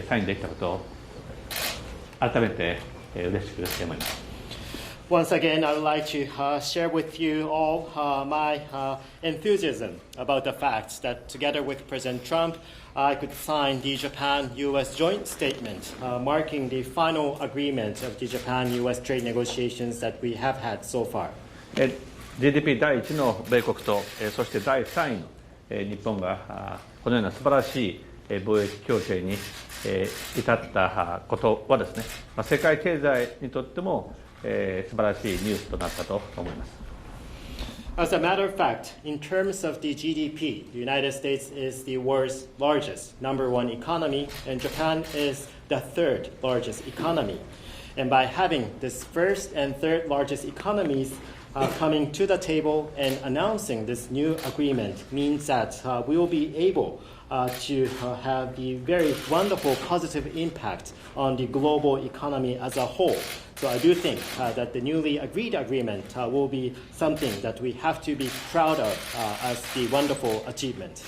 サインできたことを改めて嬉しく思います。Once again, I would like to share with you all my enthusiasm about the fact that together with President Trump, I could sign the Japan-U.S. joint statement marking the final agreement of the Japan-U.S. trade negotiations that we have had so far. GDP 第1の米国と、そして第3位の日本がこのような素晴らしい貿易協定に至ったことはですね、世界経済にとっても素晴らしいニュースとなったと思います。As a matter of fact, in terms of the GDP, the United States is the world's largest, number one economy, and Japan is the third largest economy. And by having this first and third largest economies coming to the table and announcing this new agreement means that we will be able to have the very wonderful positive impact on the global economy as a whole. So I do think that the newly agreed agreement will be something that we have to be proud of as the wonderful achievement.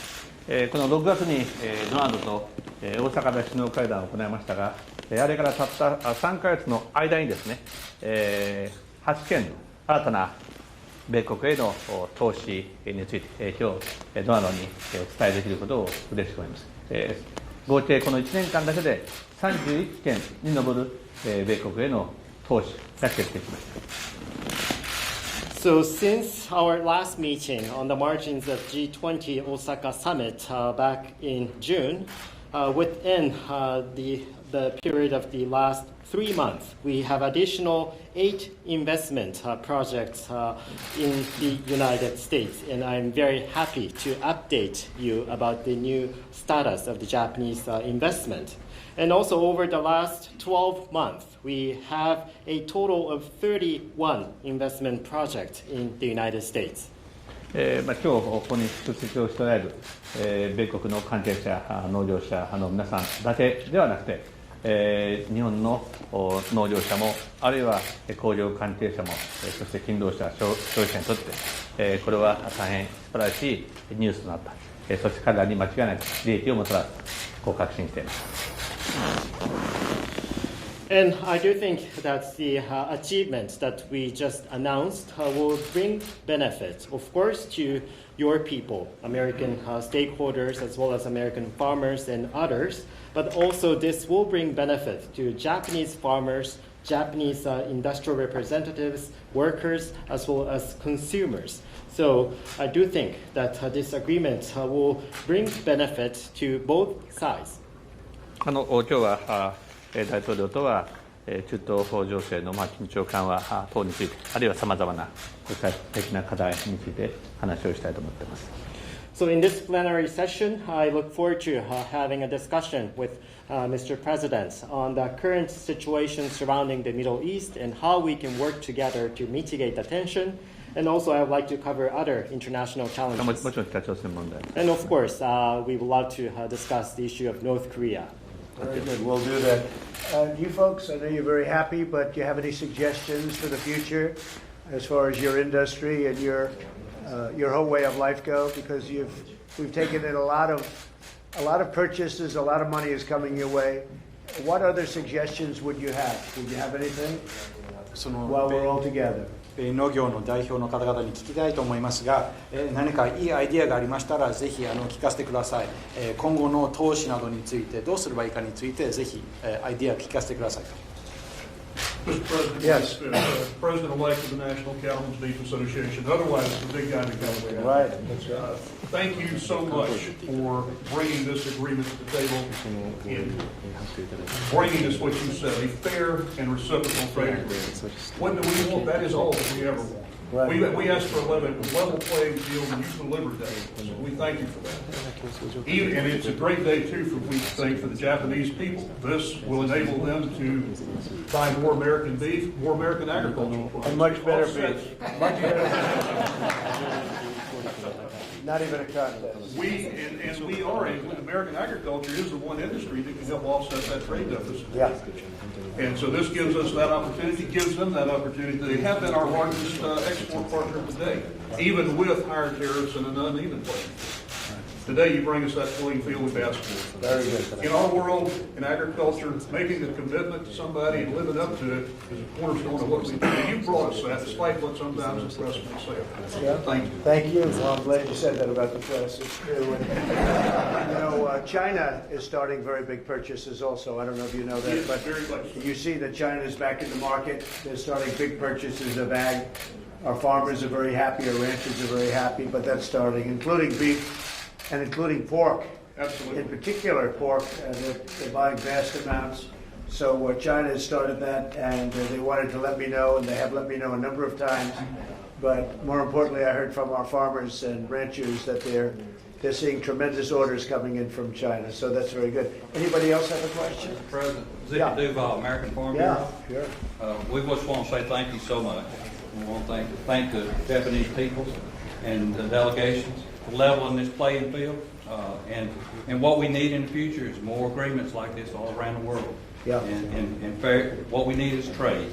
この6月にドナルドと大阪で首脳会談を行いましたが、あれからたった3ヶ月の間にですね、8件の新たな米国への投資について今日ドナルドにお伝えできることを嬉しく思います。合計この1年間だけで31件に上る米国への投資が決定しました。So since our last meeting on the margins of G20 Osaka Summit back in June, within the period of the last 3 months, we have additional 8 investment projects in the United States, and I'm very happy to update you about the new status of the Japanese investment. And also over the last 12 months, we have a total of 31 investment projects in the United States. 今日ここに出席をしておられる、米国の関係者、農業者の皆さんだけではなくて、日本の農業者もあるいは工業関係者も、そして勤労者、消費者にとって、これは大変素晴らしいニュースとなった、そして彼らに間違いなく利益をもたらすと確信しています。And I do think that the achievements that we just announced will bring benefits, of course, to your people, American stakeholders, as well as American farmers and others. But also this will bring benefits to Japanese farmers, Japanese industrial representatives, workers, as well as consumers. So I do think that this agreement will bring benefits to both sides. 今日は大統領とは中東情勢の緊張緩和等について、あるいはさまざまな国際的な課題について話をしたいと思っています。So in this plenary session, I look forward to having a discussion with Mr. President on the current situation surrounding the Middle East and how we can work together to mitigate the tension. And also, I would like to cover other international challenges. もちろん北朝鮮問題。And of course, we would love to discuss the issue of North Korea. Very good. We'll do that. You folks, I know you're very happy, but do you have any suggestions for the future as far as your industry and your whole way of life go? Because we've taken in a lot of purchases, a lot of money is coming your way. What other suggestions would you have? Would you have anything while we're all together? 農業の代表の方々に聞きたいと思いますが、何かいいアイディアがありましたらぜひ聞かせてください。今後の投資などについてどうすればいいかについてぜひアイディア聞かせてください。Mr. President, yes. President-elect of the National Cattlemen's Beef Association, otherwise the big guy to go. Right. That's right. Thank you so much for bringing this agreement to the table and bringing us what you said, a fair and reciprocal trade agreement. What do we want? That is all that we ever want. Right. We asked for a level playing field, and you delivered that. So we thank you for that. And it's a great day, too, we think, for the Japanese people. This will enable them to buy more American beef, more American agricultural products. And much better beef. Much better. Not even a contest. We are, American agriculture is the one industry that can help offset that trade deficit. Yeah. And so this gives us that opportunity, gives them that opportunity. They have been our largest export partner today, even with higher tariffs and an uneven playing field. Today, you bring us that playing field we've asked for. Very good. In our world, in agriculture, making a commitment to somebody and living up to it is a cornerstone of what we do. And you brought us that, despite what sometimes the press may say. Yeah. Thank you. Thank you. Well, I'm glad you said that about the press. It's true. And, China is starting very big purchases also. I don't know if you know that, Yes, but very much. you see that China is back in the market. They're starting big purchases of ag. Our farmers are very happy. Our ranchers are very happy, but that's starting, including beef and including pork. Absolutely. In particular, pork. They're buying vast amounts. So China has started that, and they wanted to let me know, and they have let me know a number of times. But more importantly, I heard from our farmers and ranchers that they're seeing tremendous orders coming in from China. So that's very good. Anybody else have a question? Mr. President, Zicky Yeah. Duval, American Farm Yeah, Bureau. sure. We just want to say thank you so much. We want to thank the Japanese people and the delegations for leveling this playing field. And what we need in the future is more agreements like this all around the world. Yeah. And fair, what we need is trade.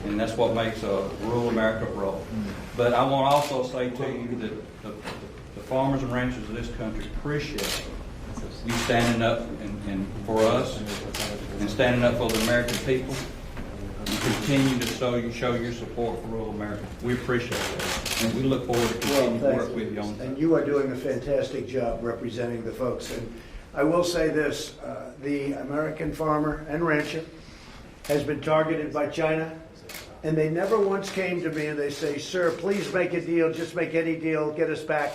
And that's what makes rural America grow. But I want to also say to you that the farmers and ranchers of this country appreciate you standing up and for us and standing up for the American people. You continue to show your support for rural America. We appreciate it. And we look forward to continuing to work with you on that. And you are doing a fantastic job representing the folks. And I will say this, the American farmer and rancher has been targeted by China, and they never once came to me and they say, sir, please make a deal, just make any deal, get us back.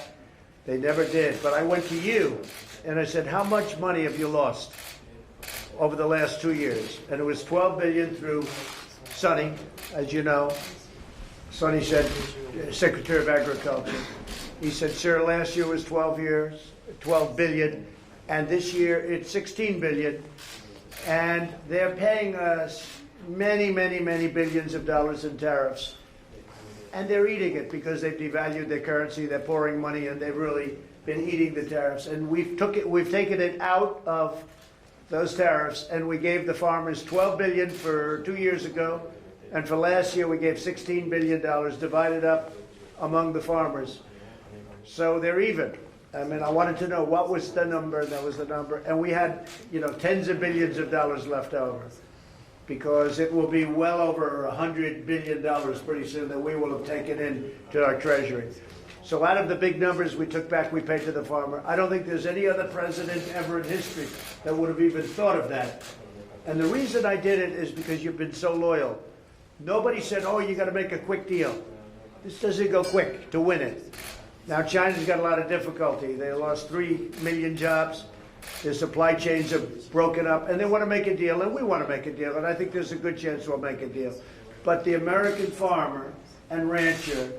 They never did. But I went to you and I said, how much money have you lost over the last 2 years? And it was $12 billion through Sonny, as you know. Sonny said, Secretary of Agriculture. He said, sir, last year was 12 billion, and this year it's 16 billion. And they're paying us many, many, many billions of dollars in tariffs. And they're eating it because they've devalued their currency, they're pouring money, and they've really been eating the tariffs. And we've taken it out of those tariffs, and we gave the farmers $12 billion for 2 years ago, and for last year we gave $16 billion divided up among the farmers. So they're even. I mean, I wanted to know what was the number, that was the number, and we had, tens of billions of dollars left over, because it will be well over $100 billion pretty soon that we will have taken in to our treasury. So out of the big numbers we took back, we paid to the farmer. I don't think there's any other president ever in history that would have even thought of that. And the reason I did it is because you've been so loyal. Nobody said, oh, you got to make a quick deal. This doesn't go quick to win it. Now, China's got a lot of difficulty. They lost 3 million jobs. Their supply chains are broken up, and they want to make a deal, and we want to make a deal, and I think there's a good chance we'll make a deal. But the American farmer and rancher,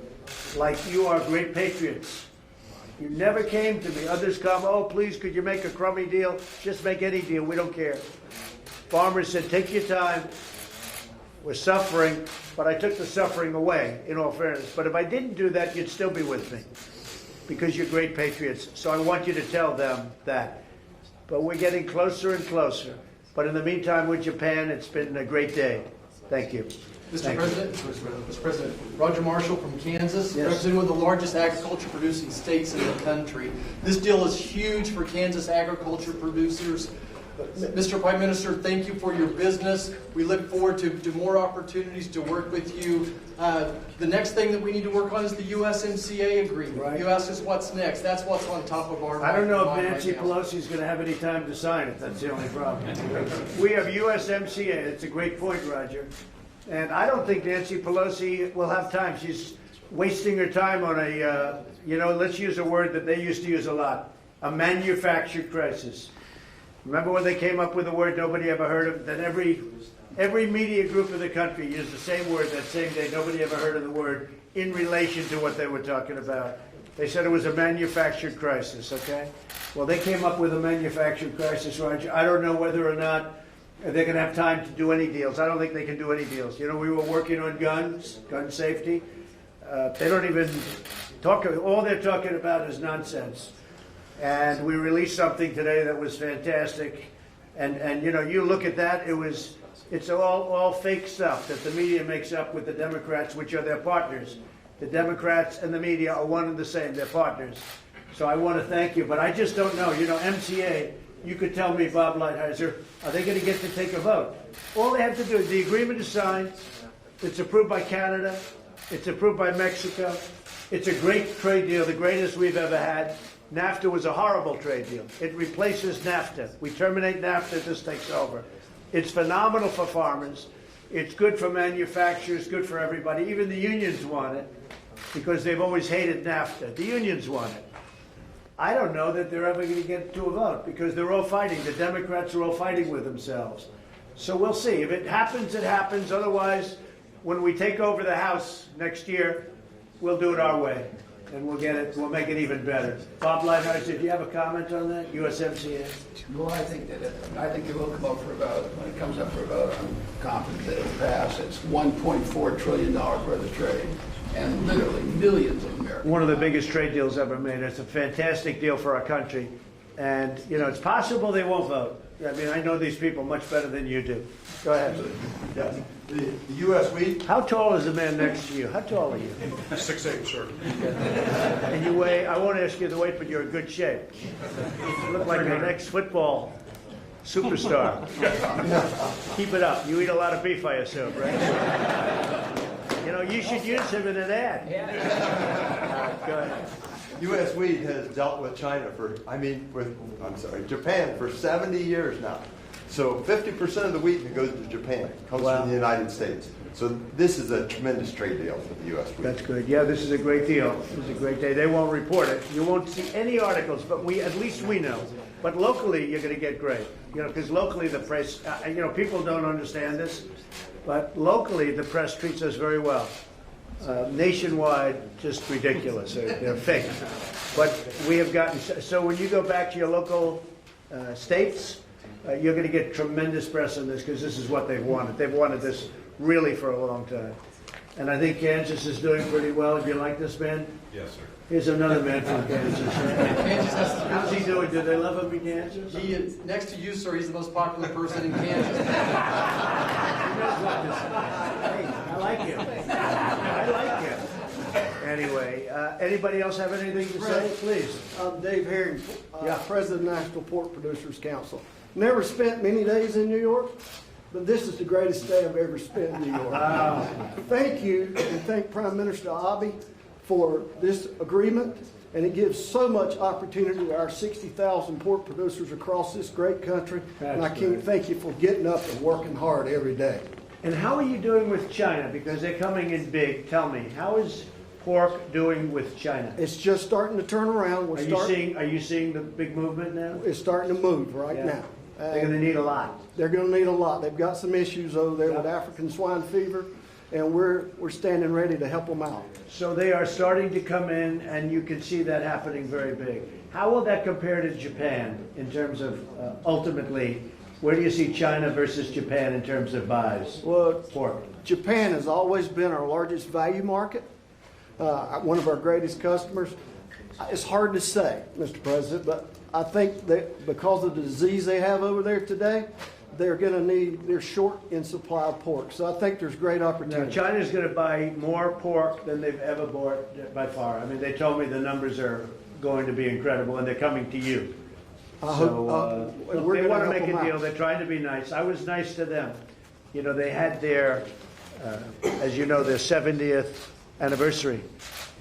like you, are great patriots. You never came to me. Others come, oh, please, could you make a crummy deal? Just make any deal. We don't care. Farmers said, take your time. We're suffering, but I took the suffering away, in all fairness. But if I didn't do that, you'd still be with me, because you're great patriots. So I want you to tell them that. But we're getting closer and closer. But in the meantime, with Japan, it's been a great day. Thank you. Mr. President, Roger Marshall from Kansas, Yes. representing one of the largest agriculture producing states in the country. This deal is huge for Kansas agriculture producers. Mr. Prime Minister, thank you for your business. We look forward to more opportunities to work with you. The next thing that we need to work on is the USMCA agreement. Right. You asked us what's next. That's what's on top of our I don't know if mind Nancy right now. Pelosi's going to have any time to sign it. That's the only problem. We have USMCA. It's a great point, Roger. And I don't think Nancy Pelosi will have time. She's wasting her time on a, let's use a word that they used to use a lot, a manufactured crisis. Remember when they came up with a word nobody ever heard of? Then every media group in the country used the same word that same day. Nobody ever heard of the word in relation to what they were talking about. They said it was a manufactured crisis, okay? Well, they came up with a manufactured crisis, Roger. I don't know whether or not they're going to have time to do any deals. I don't think they can do any deals. We were working on guns, gun safety. They don't even talk. All they're talking about is nonsense. And we released something today that was fantastic. And you look at that, it's all fake stuff that the media makes up with the Democrats, which are their partners. The Democrats and the media are one and the same. They're partners. So I want to thank you, but I just don't know. You know, MCA, you could tell me, Bob Lighthizer, are they going to get to take a vote? All they have to do is the agreement is signed. It's approved by Canada. It's approved by Mexico. It's a great trade deal, the greatest we've ever had. NAFTA was a horrible trade deal. It replaces NAFTA. We terminate NAFTA, this takes over. It's phenomenal for farmers. It's good for manufacturers, good for everybody. Even the unions want it because they've always hated NAFTA. The unions want it. I don't know that they're ever going to get to a vote because they're all fighting. The Democrats are all fighting with themselves. So we'll see. If it happens, it happens. Otherwise, when we take over the House next year, we'll do it our way, and we'll get it. We'll make it even better. Bob Lighthizer, do you have a comment on that? USMCA. Well, I think it will come up for a vote. When it comes up for a vote, I'm confident that it'll pass. It's $1.4 trillion worth of trade, and literally millions of Americans. One of the biggest trade deals ever made. It's a fantastic deal for our country, and you know it's possible they won't vote. I mean, I know these people much better than you do. Go ahead. Yeah. The U.S. wheat. How tall is the man next to you? How tall are you? 6'8", sir. And you weigh, I won't ask you the weight, but you're in good shape. You look like an ex-football superstar. Keep it up. You eat a lot of beef, I assume, right? You know, you should use him in an ad. Go ahead. U.S. wheat has dealt with China Japan for 70 years now. So 50% of the wheat that goes to Japan comes from the United States. So this is a tremendous trade deal for the U.S. wheat. That's good. Yeah, this is a great deal. This is a great day. They won't report it. You won't see any articles, but at least we know. But locally, you're going to get great. You know, because locally the press, people don't understand this, but locally the press treats us very well. Nationwide, just ridiculous. They're fake. But we have gotten, so when you go back to your local states, you're going to get tremendous press on this because this is what they've wanted. They've wanted this really for a long time. And I think Kansas is doing pretty well. Do you like this man? Yes, sir. Here's another man from Kansas. How's he doing? Do they love him in Kansas? He is, next to you, sir, he's the most popular person in Kansas. Hey, I like him. I like him. Anyway, anybody else have anything to say? Please. I'm Dave Herring, President of the National Pork Producers Council. Never spent many days in New York, but this is the greatest day I've ever spent in New York. Wow. Thank you, and thank Prime Minister Abe for this agreement, and it gives so much opportunity to our 60,000 pork producers across this great country. And I can't thank you for getting up and working hard every day. And how are you doing with China? Because they're coming in big. Tell me, how is pork doing with China? It's just starting to turn around. Are you seeing the big movement now? It's starting to move right now. They're going to need a lot. They're going to need a lot. They've got some issues over there with African swine fever, and we're standing ready to help them out. So they are starting to come in, and you can see that happening very big. How will that compare to Japan in terms of ultimately, where do you see China versus Japan in terms of buys? Well, pork. Japan has always been our largest value market, one of our greatest customers. It's hard to say, Mr. President, but I think that because of the disease they have over there today, they're short in supply of pork. So I think there's great opportunity. Now, China's going to buy more pork than they've ever bought by far. I mean, they told me the numbers are going to be incredible, and they're coming to you. They want to make a deal. They're trying to be nice. I was nice to them. You know, they had their, as you know, their 70th anniversary.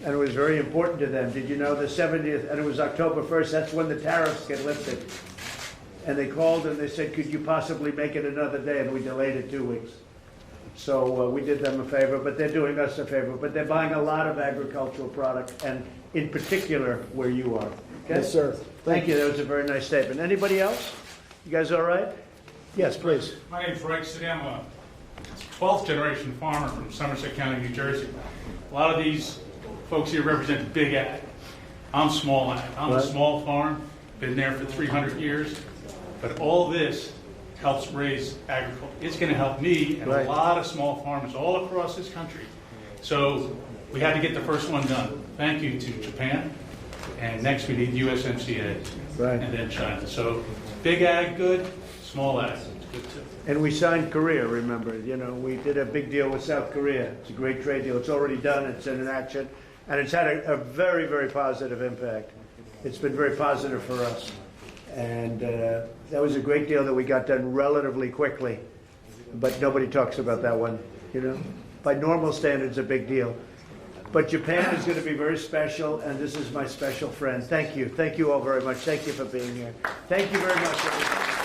And it was very important to them. Did you know the 70th, and it was October 1st, that's when the tariffs get lifted. And they called and they said, could you possibly make it another day? And we delayed it 2 weeks. So we did them a favor, but they're doing us a favor. But they're buying a lot of agricultural product, and in particular where you are. Okay? Yes, sir. Thank you. That was a very nice statement. Anybody else? You guys all right? Yes, please. My name's Rex City. I'm a 12th generation farmer from Somerset County, New Jersey. A lot of these folks here represent big ag. I'm small ag. I'm a small farm, been there for 300 years. But all this helps raise agriculture. It's going to help me and a lot of small farmers all across this country. So we had to get the first one done. Thank you to Japan. And next we need USMCA. And then China. So big ag, good. Small ag, good too. And we signed Korea, remember. You know, we did a big deal with South Korea. It's a great trade deal. It's already done. It's in action. And it's had a very, very positive impact. It's been very positive for us. And that was a great deal that we got done relatively quickly. But nobody talks about that one, you know. By normal standards, a big deal. But Japan is going to be very special, and this is my special friend. Thank you. Thank you all very much. Thank you for being here. Thank you very much, everybody.